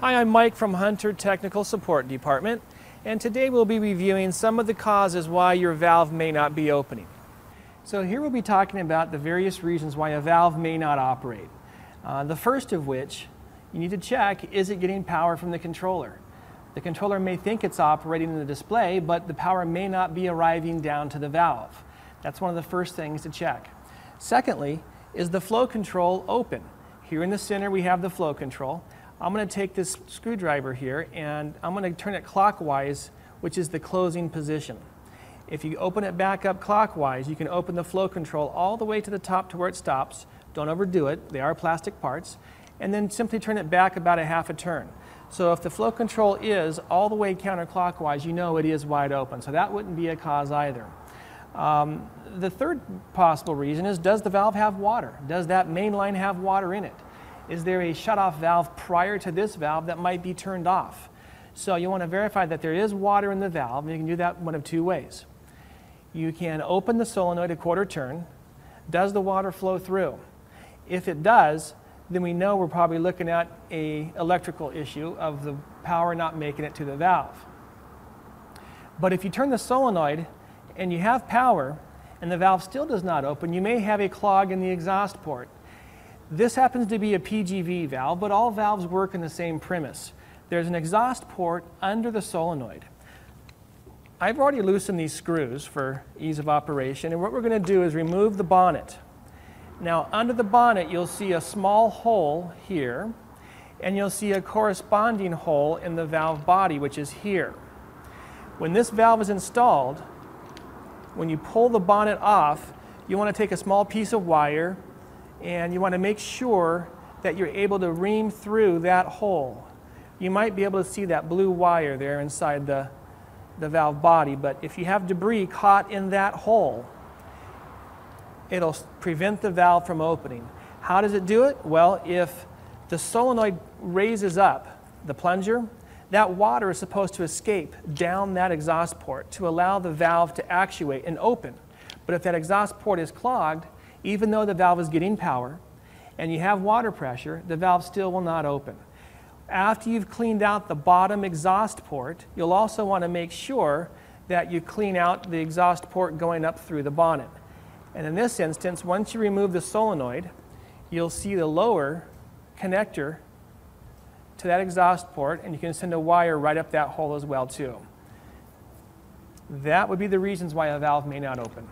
Hi, I'm Mike from Hunter Technical Support Department, and today we'll be reviewing some of the causes why your valve may not be opening. So here we'll be talking about the various reasons why a valve may not operate. The first of which you need to check, is it getting power from the controller? The controller may think it's operating in the display, but the power may not be arriving down to the valve. That's one of the first things to check. Secondly, is the flow control open? Here in the center we have the flow control. I'm going to take this screwdriver here and I'm going to turn it clockwise, which is the closing position. If you open it back up clockwise, you can open the flow control all the way to the top to where it stops. Don't overdo it, they are plastic parts. And then simply turn it back about a half a turn. So if the flow control is all the way counterclockwise, you know it is wide open. So that wouldn't be a cause either. The third possible reason is, does the valve have water? Does that main line have water in it? Is there a shutoff valve prior to this valve that might be turned off? So you want to verify that there is water in the valve, and you can do that one of two ways. You can open the solenoid a quarter turn. Does the water flow through? If it does, then we know we're probably looking at an electrical issue of the power not making it to the valve. But if you turn the solenoid and you have power and the valve still does not open, you may have a clog in the exhaust port. This happens to be a PGV valve, but all valves work in the same premise. There's an exhaust port under the solenoid. I've already loosened these screws for ease of operation, and what we're going to do is remove the bonnet. Now, under the bonnet, you'll see a small hole here, and you'll see a corresponding hole in the valve body, which is here. When this valve is installed, when you pull the bonnet off, you want to take a small piece of wire and you want to make sure that you're able to ream through that hole. You might be able to see that blue wire there inside the valve body, but if you have debris caught in that hole, it'll prevent the valve from opening. How does it do it? Well, if the solenoid raises up the plunger, that water is supposed to escape down that exhaust port to allow the valve to actuate and open. But if that exhaust port is clogged, even though the valve is getting power and you have water pressure, the valve still will not open. After you've cleaned out the bottom exhaust port, you'll also want to make sure that you clean out the exhaust port going up through the bonnet. And in this instance, once you remove the solenoid, you'll see the lower connector to that exhaust port, and you can send a wire right up that hole as well too. That would be the reasons why a valve may not open.